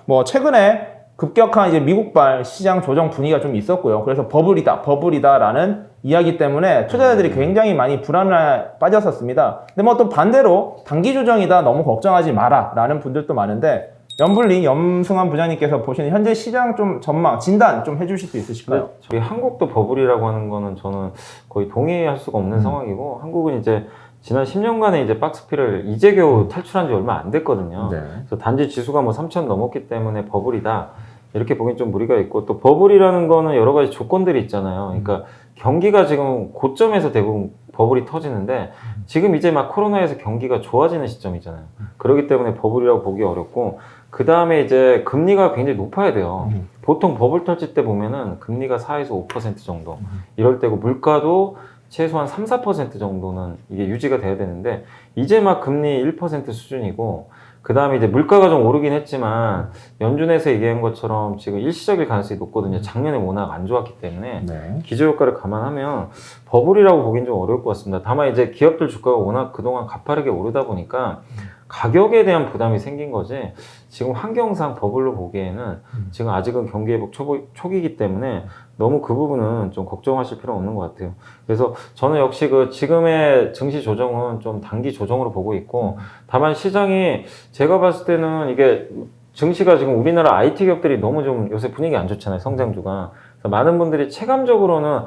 뭐 최근에 급격한 이제 미국발 시장 조정 분위기가 좀 있었고요. 그래서 버블이다라는 이야기 때문에 투자자들이 굉장히 많이 불안에 빠졌었습니다. 근데 뭐 또 반대로 단기 조정이다 너무 걱정하지 마라라는 분들도 많은데 염블리 염승환 부장님께서 보시는 현재 시장 좀 전망, 진단 좀 해주실 수 있으실까요? 저희 한국도 버블이라고 하는 거는 저는 거의 동의할 수가 없는 상황이고, 한국은 이제 지난 10년간의 이제 박스피를 이제 겨우 탈출한 지 얼마 안 됐거든요. 네. 그래서 단지 지수가 뭐 3,000 넘었기 때문에 버블이다, 이렇게 보기엔 좀 무리가 있고, 또 버블이라는 거는 여러 가지 조건들이 있잖아요. 그러니까 경기가 지금 고점에서 대부분 버블이 터지는데, 지금 이제 막 코로나에서 경기가 좋아지는 시점이잖아요. 그렇기 때문에 버블이라고 보기 어렵고, 그 다음에 이제 금리가 굉장히 높아야 돼요. 보통 버블 터질 때 보면은 금리가 4에서 5% 정도 이럴 때고, 물가도 최소한 3, 4% 정도는 이게 유지가 돼야 되는데, 이제 막 금리 1% 수준이고, 그 다음에 이제 물가가 좀 오르긴 했지만 연준에서 얘기한 것처럼 지금 일시적일 가능성이 높거든요. 작년에 워낙 안 좋았기 때문에. 네. 기저효과를 감안하면 버블이라고 보긴 좀 어려울 것 같습니다. 다만 이제 기업들 주가가 워낙 그동안 가파르게 오르다 보니까 가격에 대한 부담이 생긴 거지, 지금 환경상 버블로 보기에는 지금 아직은 경기 회복 초기이기 때문에 너무 그 부분은 좀 걱정하실 필요는 없는 것 같아요. 그래서 저는 역시 그 지금의 증시 조정은 좀 단기 조정으로 보고 있고, 다만 시장이 제가 봤을 때는 이게 증시가 지금 우리나라 IT 기업들이 너무 좀 요새 분위기 안 좋잖아요, 성장주가. 그래서 많은 분들이 체감적으로는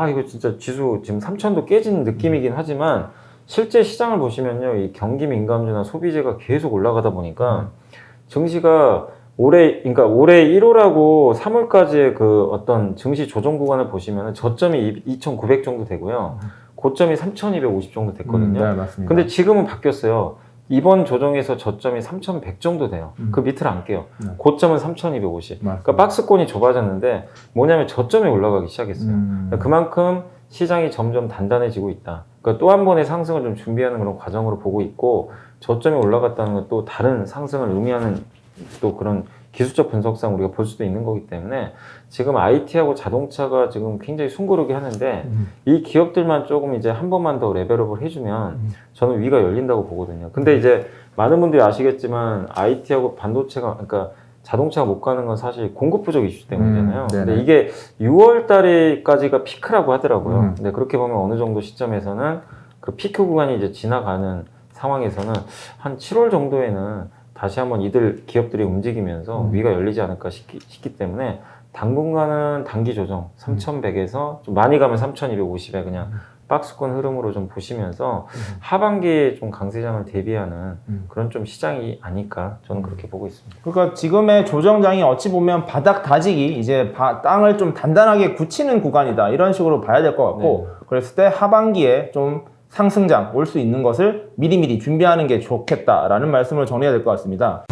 이거 진짜 지수 지금 3,000도 깨진 느낌이긴 하지만, 실제 시장을 보시면요, 이 경기 민감주나 소비재가 계속 올라가다 보니까 증시가 그러니까 올해 1월하고 3월까지의 그 어떤 증시 조정 구간을 보시면 저점이 2,900 정도 되고요. 고점이 3,250 정도 됐거든요. 네, 맞습니다. 근데 지금은 바뀌었어요. 이번 조정에서 저점이 3,100 정도 돼요. 그 밑을 안 깨요. 네. 고점은 3,250. 맞습니다. 그러니까 박스권이 좁아졌는데 뭐냐면 저점이 올라가기 시작했어요. 그러니까 그만큼 시장이 점점 단단해지고 있다. 그러니까 또 한 번의 상승을 좀 준비하는 그런 과정으로 보고 있고, 저점이 올라갔다는 건 또 다른 상승을 의미하는 또 그런 기술적 분석상 우리가 볼 수도 있는 거기 때문에, 지금 IT하고 자동차가 지금 굉장히 숨고르게 하는데 이 기업들만 조금 이제 한 번만 더 레벨업을 해주면 저는 위가 열린다고 보거든요. 근데 이제 많은 분들이 아시겠지만 IT하고 반도체가, 그러니까 자동차가 못 가는 건 사실 공급 부족 이슈 때문이잖아요. 근데 이게 6월 달까지가 피크라고 하더라고요. 근데 그렇게 보면 어느 정도 시점에서는 그 피크 구간이 이제 지나가는 상황에서는 한 7월 정도에는 다시 한번 이들 기업들이 움직이면서 위가 열리지 않을까 싶기 때문에, 당분간은 단기 조정 3,100에서 좀 많이 가면 3,250에 그냥 박스권 흐름으로 좀 보시면서 하반기에 좀 강세장을 대비하는 그런 좀 시장이 아닐까, 저는 그렇게 보고 있습니다. 그러니까 지금의 조정장이 어찌 보면 바닥 다지기, 이제 땅을 좀 단단하게 굳히는 구간이다, 이런 식으로 봐야 될 것 같고, 그랬을 때 하반기에 좀 상승장 올 수 있는 것을 미리미리 준비하는 게 좋겠다라는 말씀을 정리해야 될 것 같습니다.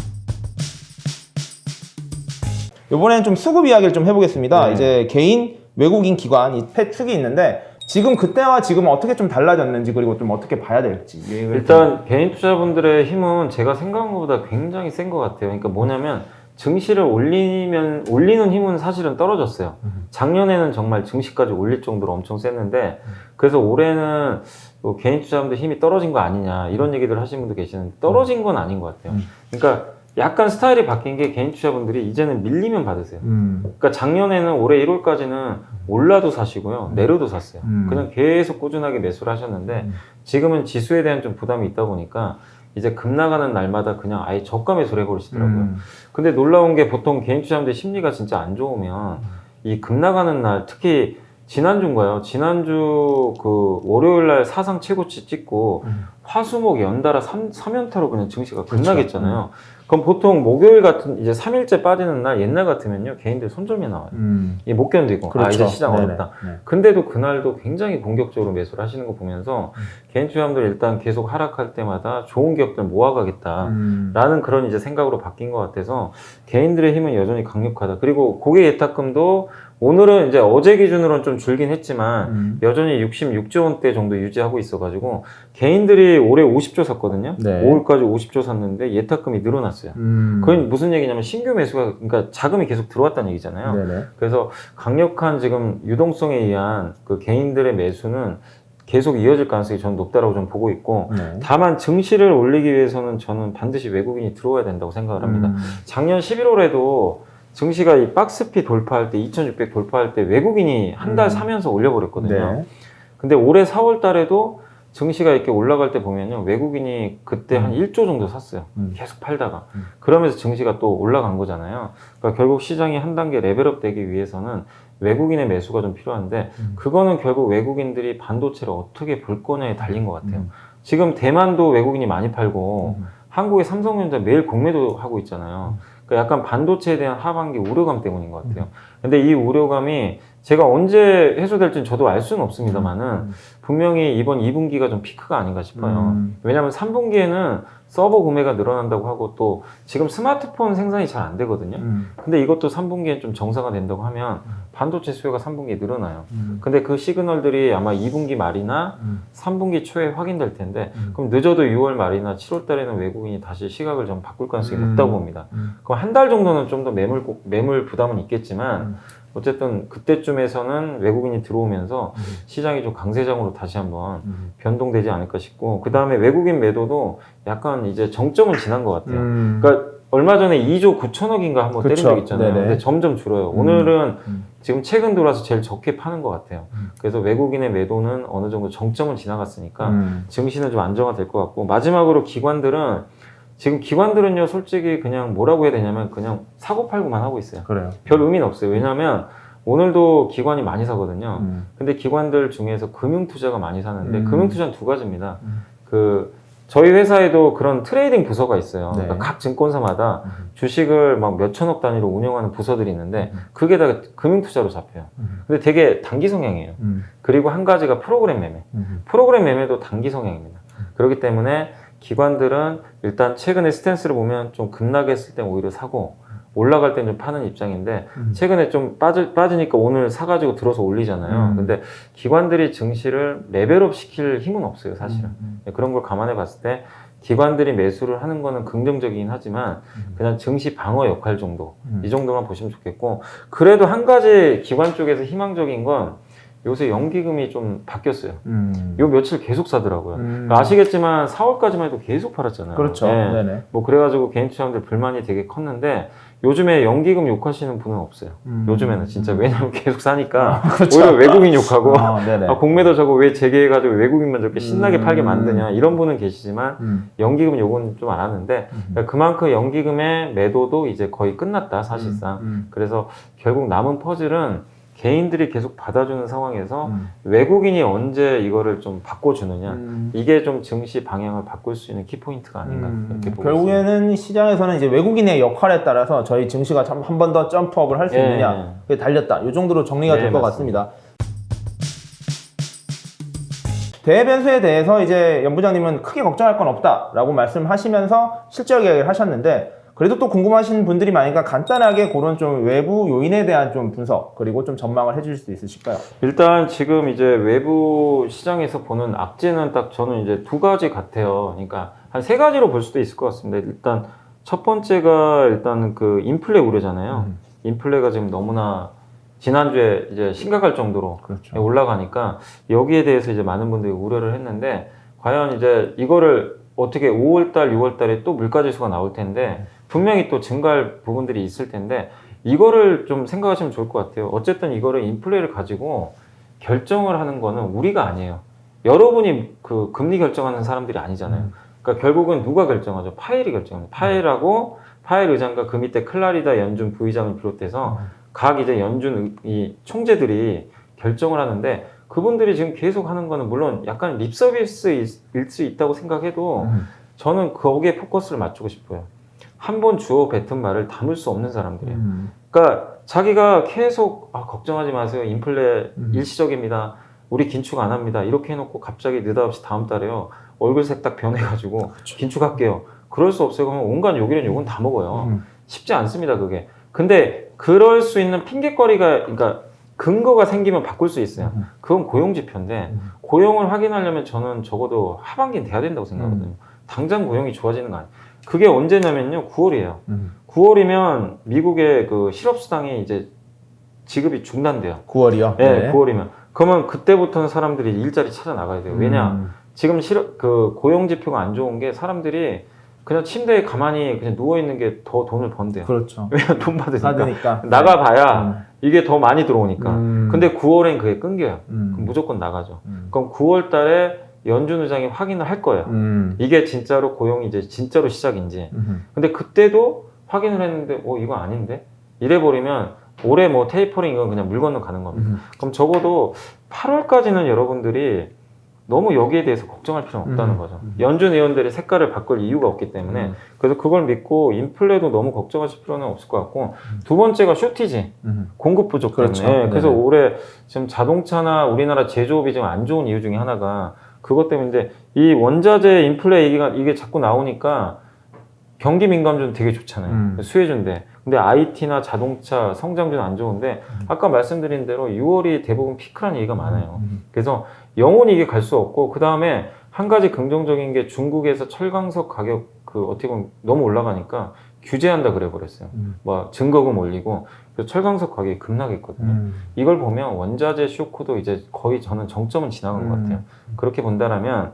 이번에는 좀 수급 이야기를 좀 해보겠습니다. 이제 개인, 외국인 기관 이 폐축이 있는데, 지금 그때와 지금 어떻게 좀 달라졌는지, 그리고 좀 어떻게 봐야 될지. 일단 개인 투자분들의 힘은 제가 생각한 것보다 굉장히 센 것 같아요. 그러니까 뭐냐면, 증시를 올리는 힘은 사실은 떨어졌어요. 작년에는 정말 증시까지 올릴 정도로 엄청 셌는데, 그래서 올해는 뭐 개인 투자분들 힘이 떨어진 거 아니냐, 이런 얘기들 하시는 분도 계시는데, 떨어진 건 아닌 것 같아요. 그러니까 약간 스타일이 바뀐 게, 개인 투자분들이 이제는 밀리면 받으세요. 그러니까 작년에는 올해 1월까지는 올라도 사시고요, 내려도 샀어요. 그냥 계속 꾸준하게 매수를 하셨는데, 지금은 지수에 대한 좀 부담이 있다 보니까 이제 급 나가는 날마다 그냥 아예 저가 매수를 해버리시더라고요. 근데 놀라운 게, 보통 개인 투자자분들 심리가 진짜 안 좋으면 이 급 나가는 날, 특히 지난주인가요? 지난주 그 월요일 날 사상 최고치 찍고 화수목 연달아 3연타로 그냥 증시가 급락했잖아요. 그럼 보통 목요일 같은 이제 3일째 빠지는 날, 옛날 같으면요, 개인들 손절매 나와요. 이게 못 견디고, 그렇죠. 이제 시장 네네. 어렵다. 근데도 그날도 굉장히 공격적으로 매수를 하시는 거 보면서 개인 투자자분들 일단 계속 하락할 때마다 좋은 기업들 모아가겠다라는 그런 이제 생각으로 바뀐 것 같아서, 개인들의 힘은 여전히 강력하다. 그리고 고객 예탁금도 오늘은 이제 어제 기준으로는 좀 줄긴 했지만 여전히 66조 원대 정도 유지하고 있어가지고, 개인들이 올해 50조 샀거든요. 네. 5월까지 50조 샀는데 예탁금이 늘어났어요. 그건 무슨 얘기냐면, 신규 매수가, 그러니까 자금이 계속 들어왔다는 얘기잖아요. 네네. 그래서 강력한 지금 유동성에 의한 그 개인들의 매수는 계속 이어질 가능성이 저는 높다라고 좀 보고 있고 네. 다만 증시를 올리기 위해서는 저는 반드시 외국인이 들어와야 된다고 생각을 합니다. 작년 11월에도 증시가 이 박스피 돌파할 때 2600 돌파할 때 외국인이 한 달 사면서 올려버렸거든요. 네. 근데 올해 4월 달에도 증시가 이렇게 올라갈 때 보면요. 외국인이 그때 한 1조 정도 샀어요. 계속 팔다가. 그러면서 증시가 또 올라간 거잖아요. 그러니까 결국 시장이 한 단계 레벨업 되기 위해서는 외국인의 매수가 좀 필요한데 그거는 결국 외국인들이 반도체를 어떻게 볼 거냐에 달린 것 같아요. 지금 대만도 외국인이 많이 팔고 한국의 삼성전자 매일 공매도 하고 있잖아요. 그러니까 약간 반도체에 대한 하반기 우려감 때문인 것 같아요. 근데 이 우려감이 제가 언제 해소될지는 저도 알 수는 없습니다만은 분명히 이번 2분기가 좀 피크가 아닌가 싶어요. 왜냐하면 3분기에는 서버 구매가 늘어난다고 하고 또 지금 스마트폰 생산이 잘 안 되거든요. 근데 이것도 3분기엔 좀 정상화 된다고 하면 반도체 수요가 3분기에 늘어나요. 근데 그 시그널들이 아마 2분기 말이나 3분기 초에 확인될 텐데 그럼 늦어도 6월 말이나 7월 달에는 외국인이 다시 시각을 좀 바꿀 가능성이 높다고 봅니다. 그럼 한 달 정도는 좀 더 매물 부담은 있겠지만 어쨌든 그때쯤에서는 외국인이 들어오면서 시장이 좀 강세장으로 다시 한번 변동되지 않을까 싶고 그 다음에 외국인 매도도 약간 이제 정점은 지난 것 같아요. 그러니까 얼마 전에 2조 9천억인가 한번 때린 적 있잖아요. 네네. 근데 점점 줄어요. 오늘은 지금 최근 들어와서 제일 적게 파는 것 같아요. 그래서 외국인의 매도는 어느 정도 정점은 지나갔으니까 증시는 좀 안정화될 것 같고 마지막으로 지금 기관들은요 솔직히 그냥 뭐라고 해야 되냐면 그냥 사고 팔고만 하고 있어요. 그래요. 별 의미는 없어요. 왜냐하면 오늘도 기관이 많이 사거든요. 근데 기관들 중에서 금융투자가 많이 사는데 금융투자는 두 가지입니다. 저희 회사에도 그런 트레이딩 부서가 있어요. 네. 그러니까 각 증권사마다 주식을 막 몇천억 단위로 운영하는 부서들이 있는데 그게 다 금융투자로 잡혀요. 근데 되게 단기 성향이에요. 그리고 한 가지가 프로그램 매매. 프로그램 매매도 단기 성향입니다. 그렇기 때문에 기관들은 일단 최근에 스탠스를 보면 좀 급락했을 때 오히려 사고 올라갈 때 좀 파는 입장인데 최근에 좀 빠지니까 오늘 사가지고 들어서 올리잖아요. 근데 기관들이 증시를 레벨업 시킬 힘은 없어요, 사실은. 그런 걸 감안해 봤을 때 기관들이 매수를 하는 거는 긍정적이긴 하지만 그냥 증시 방어 역할 정도 이 정도만 보시면 좋겠고 그래도 한 가지 기관 쪽에서 희망적인 건 요새 연기금이 좀 바뀌었어요. 요 며칠 계속 사더라고요. 그러니까 아시겠지만 4월까지만 해도 계속 팔았잖아요. 그렇죠. 네. 네네. 뭐 그래가지고 개인 투자자들 불만이 되게 컸는데 요즘에 연기금 욕하시는 분은 없어요. 요즘에는 진짜 왜냐면 계속 사니까 그렇죠. 오히려 외국인 욕하고 네네. 공매도 저거 왜 재개해가지고 외국인만 저렇게 신나게 팔게 만드냐 이런 분은 계시지만 연기금 욕은 좀 안 하는데 그만큼 연기금의 매도도 이제 거의 끝났다 사실상. 그래서 결국 남은 퍼즐은 개인들이 계속 받아주는 상황에서 외국인이 언제 이거를 좀 바꿔주느냐 이게 좀 증시 방향을 바꿀 수 있는 키포인트가 아닌가 이렇게 보고 결국에는 시장에서는 이제 외국인의 역할에 따라서 저희 증시가 한 번 더 점프업을 할 수 있느냐 그게 달렸다 이 정도로 정리가 될 것 같습니다. 대변수에 대해서 이제 연 부장님은 크게 걱정할 건 없다라고 말씀하시면서 실적 이야기를 하셨는데 그래도 또 궁금하신 분들이 많으니까 간단하게 그런 좀 외부 요인에 대한 좀 분석 그리고 좀 전망을 해주실 수 있으실까요? 일단 지금 이제 외부 시장에서 보는 악재는 딱 저는 이제 두 가지 같아요. 그러니까 한 세 가지로 볼 수도 있을 것 같습니다. 일단 첫 번째가 일단 그 인플레 우려잖아요. 인플레가 지금 너무나 지난주에 이제 심각할 정도로 그렇죠. 올라가니까 여기에 대해서 이제 많은 분들이 우려를 했는데 과연 이제 이거를 어떻게 5월달, 6월달에 또 물가지수가 나올 텐데 분명히 또 증가할 부분들이 있을 텐데 이거를 좀 생각하시면 좋을 것 같아요. 어쨌든 이거를 인플레를 가지고 결정을 하는 거는 우리가 아니에요. 여러분이 그 금리 결정하는 사람들이 아니잖아요. 그러니까 결국은 누가 결정하죠? 파웰이 결정합니다. 파웰하고 파웰 의장과 그 밑에 클라리다 연준 부의장을 비롯해서 각 이제 연준 이 총재들이 결정을 하는데 그분들이 지금 계속 하는 거는 물론 약간 립 서비스일 수 있다고 생각해도 저는 거기에 포커스를 맞추고 싶어요. 한 번 주어 뱉은 말을 담을 수 없는 사람들이에요. 그러니까 자기가 계속 걱정하지 마세요. 인플레 일시적입니다. 우리 긴축 안 합니다. 이렇게 해놓고 갑자기 느닷없이 다음 달에요. 얼굴색 딱 변해가지고 그렇죠. 긴축할게요. 그럴 수 없어요. 그러면 온갖 욕이란 욕은 다 먹어요. 쉽지 않습니다. 그게. 근데 그럴 수 있는 핑계거리가 그러니까 근거가 생기면 바꿀 수 있어요. 그건 고용지표인데 고용을 확인하려면 저는 적어도 하반기는 돼야 된다고 생각하거든요. 당장 고용이 좋아지는 거 아니에요. 그게 언제냐면요. 9월이에요. 9월이면 미국의 그 실업수당이 이제 지급이 중단돼요. 9월이요? 네, 9월이면. 그러면 그때부터는 사람들이 일자리 찾아 나가야 돼요. 왜냐? 지금 그 고용 지표가 안 좋은 게 사람들이 그냥 침대에 가만히 그냥 누워 있는 게 더 돈을 번대요. 그렇죠. 왜냐? 돈 받으니까. 받으니까. 나가봐야 이게 더 많이 들어오니까. 음. 근데 9월엔 그게 끊겨요. 음. 그럼 무조건 나가죠. 그럼 9월 달에 연준 의장이 확인을 할 거예요. 이게 진짜로 고용이 이제 진짜로 시작인지. 근데 그때도 확인을 했는데, 이거 아닌데? 이래버리면 올해 뭐 테이퍼링 이건 그냥 물 건너 가는 겁니다. 그럼 적어도 8월까지는 여러분들이 너무 여기에 대해서 걱정할 필요는 없다는 거죠. 연준 의원들의 색깔을 바꿀 이유가 없기 때문에 그래서 그걸 믿고 인플레도 너무 걱정하실 필요는 없을 것 같고 두 번째가 쇼티지 공급 부족 때문에 그렇죠. 그래서 네네. 올해 지금 자동차나 우리나라 제조업이 좀 안 좋은 이유 중에 하나가 그것 때문인데 이 원자재 인플레 얘기가 이게 자꾸 나오니까 경기 민감주는 되게 좋잖아요. 수혜주인데. 근데 IT나 자동차 성장주는 안 좋은데 아까 말씀드린 대로 6월이 대부분 피크라는 얘기가 많아요. 그래서 영원히 이게 갈 수 없고 그 다음에 한 가지 긍정적인 게 중국에서 철강석 가격 그 어떻게 보면 너무 올라가니까 규제한다 그래 버렸어요. 뭐 증거금 올리고 그래서 철강석 가격이 급락했거든요. 이걸 보면 원자재 쇼크도 이제 거의 저는 정점은 지나간 것 같아요. 그렇게 본다라면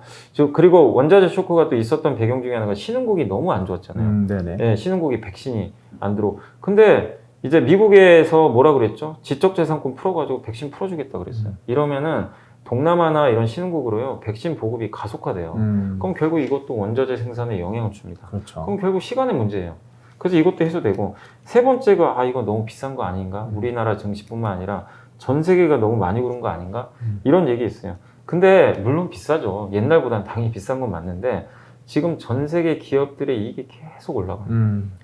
그리고 원자재 쇼크가 또 있었던 배경 중에 하나가 신흥국이 너무 안 좋았잖아요. 네네. 예, 신흥국이 백신이 안 들어. 근데 이제 미국에서 뭐라 그랬죠? 지적재산권 풀어가지고 백신 풀어주겠다 그랬어요. 이러면은 동남아나 이런 신흥국으로요 백신 보급이 가속화돼요. 그럼 결국 이것도 원자재 생산에 영향을 줍니다. 그렇죠. 그럼 결국 시간의 문제예요. 그래서 이것도 해소되고 세 번째가 이거 너무 비싼 거 아닌가? 우리나라 증시뿐만 아니라 전 세계가 너무 많이 오른 거 아닌가? 이런 얘기 있어요. 근데 물론 비싸죠. 옛날보다는 당연히 비싼 건 맞는데 지금 전 세계 기업들의 이익이 계속 올라가요.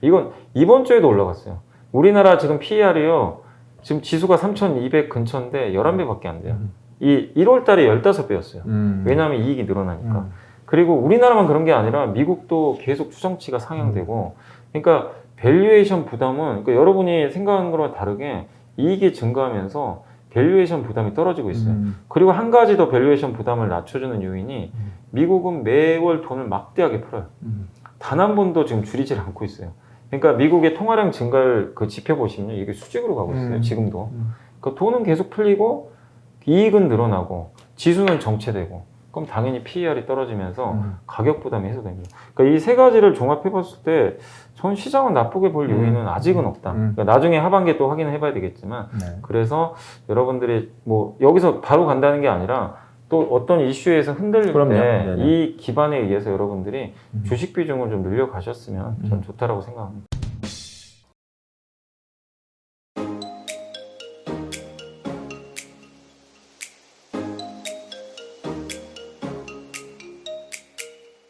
이건 이번 주에도 올라갔어요. 우리나라 지금 PER이요. 지금 지수가 3,200 근처인데 11배밖에 안 돼요. 이 1월 달에 15배였어요. 왜냐하면 이익이 늘어나니까. 그리고 우리나라만 그런 게 아니라 미국도 계속 추정치가 상향되고 그러니까 밸류에이션 부담은 그러니까 여러분이 생각하는 거랑 다르게 이익이 증가하면서 밸류에이션 부담이 떨어지고 있어요. 그리고 한 가지 더 밸류에이션 부담을 낮춰주는 요인이 미국은 매월 돈을 막대하게 풀어요. 단 한 번도 지금 줄이질 않고 있어요. 그러니까 미국의 통화량 증가를 그 지표 보시면 이게 수직으로 가고 있어요. 지금도. 그러니까 돈은 계속 풀리고 이익은 늘어나고 지수는 정체되고 그럼 당연히 PER이 떨어지면서 가격 부담이 해소됩니다. 그러니까 이 세 가지를 종합해 봤을 때 전 시장은 나쁘게 볼 요인은 아직은 없다. 그러니까 나중에 하반기에 또 확인을 해봐야 되겠지만 네. 그래서 여러분들이 뭐 여기서 바로 간다는 게 아니라 또 어떤 이슈에서 흔들릴 그럼요. 때 네네. 이 기반에 의해서 여러분들이 주식 비중을 좀 늘려 가셨으면 전 좋다라고 생각합니다.